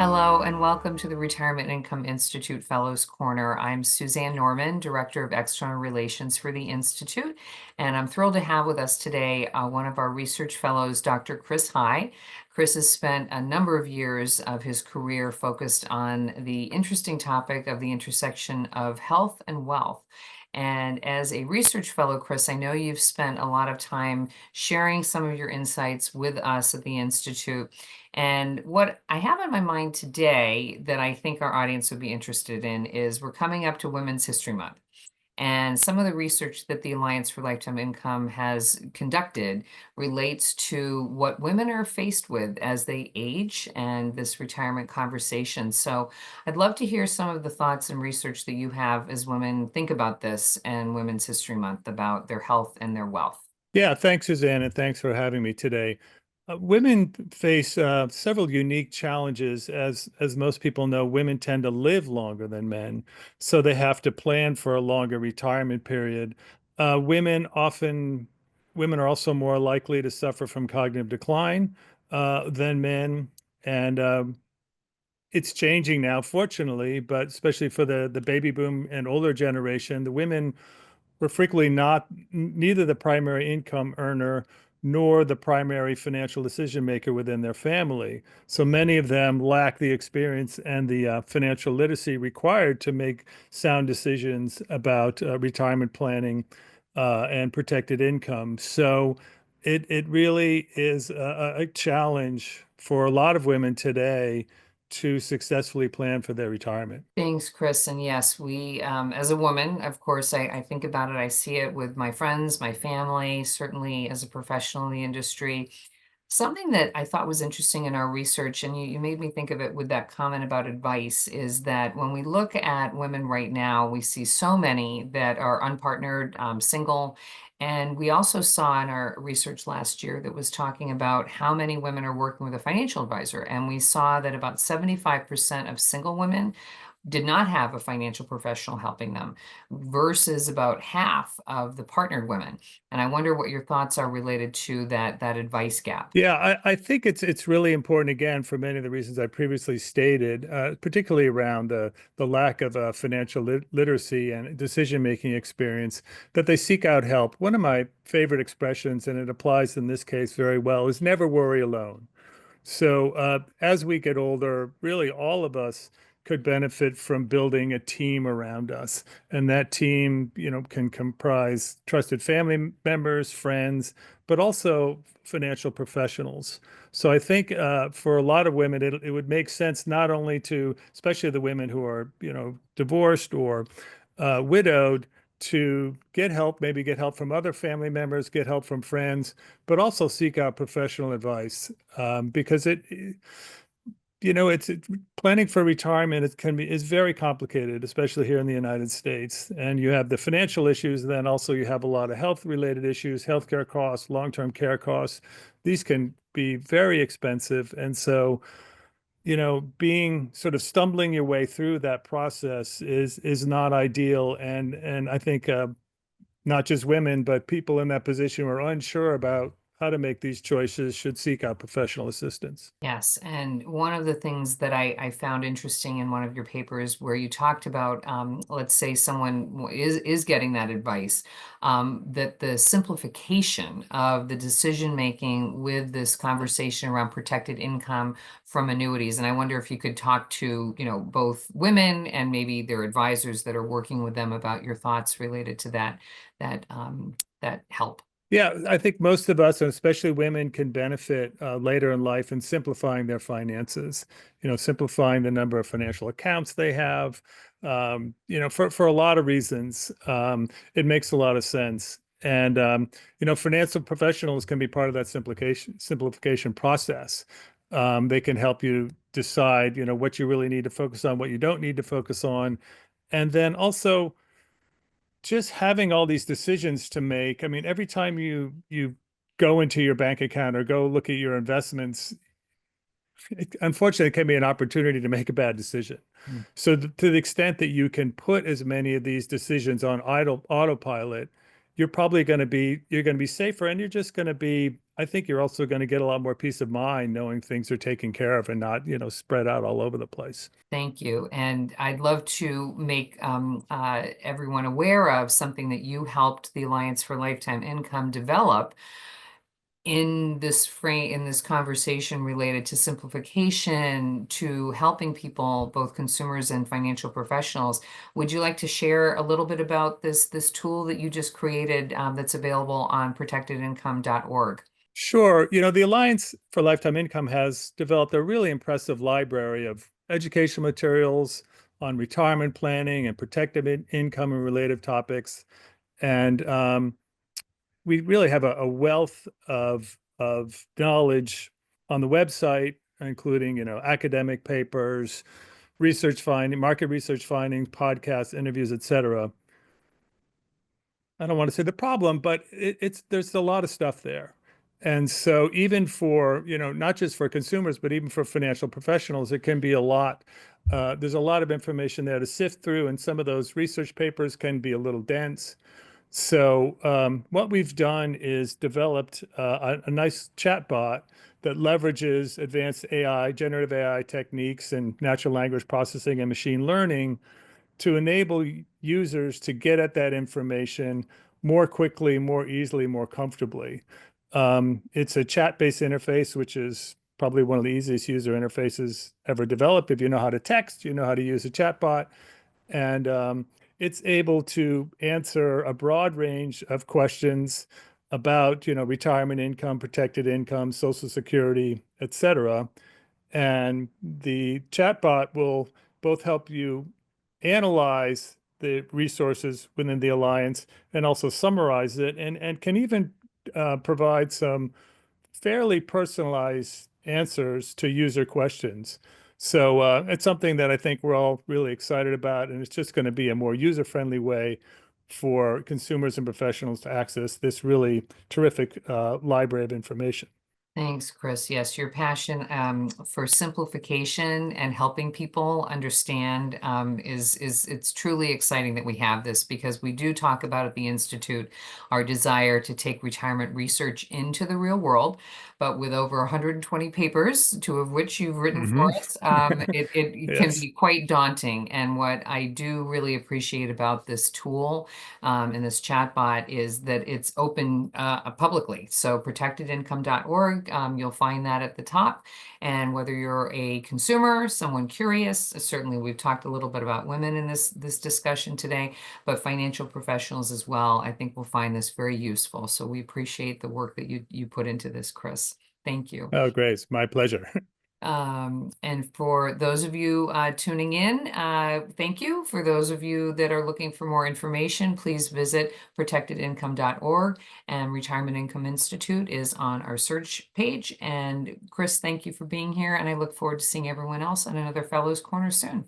Hello and welcome to the Retirement Income Institute Fellows Corner. I'm Suzanne Norman, Director of External Relations for the Institute, and I'm thrilled to have with us today one of our research fellows, Dr. Chris Heye. Chris has spent a number of years of his career focused on the interesting topic of the intersection of health and wealth. And as a research fellow, Chris, I know you've spent a lot of time sharing some of your insights with us at the Institute. And what I have in my mind today that I think our audience would be interested in is we're coming up to Women's History Month. And some of the research that the Alliance for Lifetime Income has conducted relates to what women are faced with as they age and this retirement conversation. So I'd love to hear some of the thoughts and research that you have as women think about this and Women's History Month about their health and their wealth. Yeah, thanks, Suzanne, and thanks for having me today. Women face several unique challenges. As most people know, women tend to live longer than men, so they have to plan for a longer retirement period. Uh, women often, Women are also more likely to suffer from cognitive decline than men, and it's changing now, fortunately, but especially for the baby boom and older generation, the women were frequently not neither the primary income earner nor the primary financial decision maker within their family. So many of them lack the experience and the financial literacy required to make sound decisions about retirement planning and protected income. So it really is a challenge for a lot of women today to successfully plan for their retirement. Thanks, Chris. And yes, as a woman, of course, I think about it. I see it with my friends, my family, certainly as a professional in the industry. Something that I thought was interesting in our research, and you made me think of it with that comment about advice, is that when we look at women right now, we see so many that are unpartnered, single. And we also saw in our research last year that was talking about how many women are working with a financial advisor. And we saw that about 75% of single women did not have a financial professional helping them versus about half of the partnered women. And I wonder what your thoughts are related to that advice gap. Yeah, I think it's really important again for many of the reasons I previously stated, particularly around the lack of financial literacy and decision-making experience, that they seek out help. One of my favorite expressions, and it applies in this case very well, is never worry alone. So as we get older, really all of us could benefit from building a team around us. And that team, can comprise trusted family members, friends, but also financial professionals. So I think for a lot of women, it would make sense not only to, especially the women who are, divorced or widowed, to get help, maybe get help from other family members, get help from friends, but also seek out professional advice because it's planning for retirement. It can be is very complicated, especially here in the United States. And you have the financial issues, then also you have a lot of health related issues, healthcare costs, long-term care costs. These can be very expensive, and so being sort of stumbling your way through that process is not ideal. And I think not just women, but people in that position who are unsure about how to make these choices should seek out professional assistance. Yes, and one of the things that I found interesting in one of your papers where you talked about, let's say someone is getting that advice, that the simplification of the decision making with this conversation around protected income from annuities. And I wonder if you could talk to, both women and maybe their advisors that are working with them about your thoughts related to that help. Yeah, I think most of us, and especially women, can benefit later in life in simplifying their finances, simplifying the number of financial accounts they have, for a lot of reasons. It makes a lot of sense. And, financial professionals can be part of that simplification process. They can help you decide, what you really need to focus on, what you don't need to focus on. And then also, just having all these decisions to make. I mean, every time you go into your bank account or go look at your investments, unfortunately, it can be an opportunity to make a bad decision. Mm. So to the extent that you can put as many of these decisions on idle autopilot, you're going to be safer, and you're just going to be I think you're also going to get a lot more peace of mind knowing things are taken care of and not, spread out all over the place. Thank you. And I'd love to make everyone aware of something that you helped the Alliance for Lifetime Income develop in this conversation related to simplification, to helping people, both consumers and financial professionals. Would you like to share a little bit about this tool that you just created that's available on protectedincome.org? Sure. The Alliance for Lifetime Income has developed a really impressive library of educational materials on retirement planning and protective income and related topics. And we really have a wealth of knowledge on the website, including, academic papers, research finding, market research findings, podcasts, interviews, etc. I don't want to say the problem, but it's there's a lot of stuff there. And so even for, not just for consumers, but even for financial professionals, it can be a lot. There's a lot of information there to sift through, and some of those research papers can be a little dense. So what we've done is developed a nice chatbot that leverages advanced AI, generative AI techniques, and natural language processing and machine learning to enable users to get at that information more quickly, more easily, more comfortably. It's a chat-based interface, which is probably one of the easiest user interfaces ever developed. If you know how to text, you know how to use a chatbot, and it's able to answer a broad range of questions about, retirement income, protected income, Social Security, et cetera. And the chatbot will both help you analyze the resources within the alliance and also summarize it, and can even provide some fairly personalized answers to user questions. So it's something that I think we're all really excited about, and it's just going to be a more user-friendly way for consumers and professionals to access this really terrific library of information. Thanks, Chris. Yes, your passion for simplification and helping people understand is it's truly exciting that we have this, because we do talk about at the Institute our desire to take retirement research into the real world. But with over 120 papers, two of which you've written for Hmm. us, it can Yes. be quite daunting. And what I do really appreciate about this tool and this chatbot is that it's open publicly. So protectedincome.org, you'll find that at the top. And whether you're a consumer, someone curious, certainly we've talked a little bit about women in this discussion today, but financial professionals as well, I think will find this very useful. So we appreciate the work that you put into this, Chris. Thank you. Oh, great. It's my pleasure. And for those of you tuning in, thank you. For those of you that are looking for more information, please visit protectedincome.org, and Retirement Income Institute is on our search page. And Chris, thank you for being here, and I look forward to seeing everyone else on another Fellows Corner soon.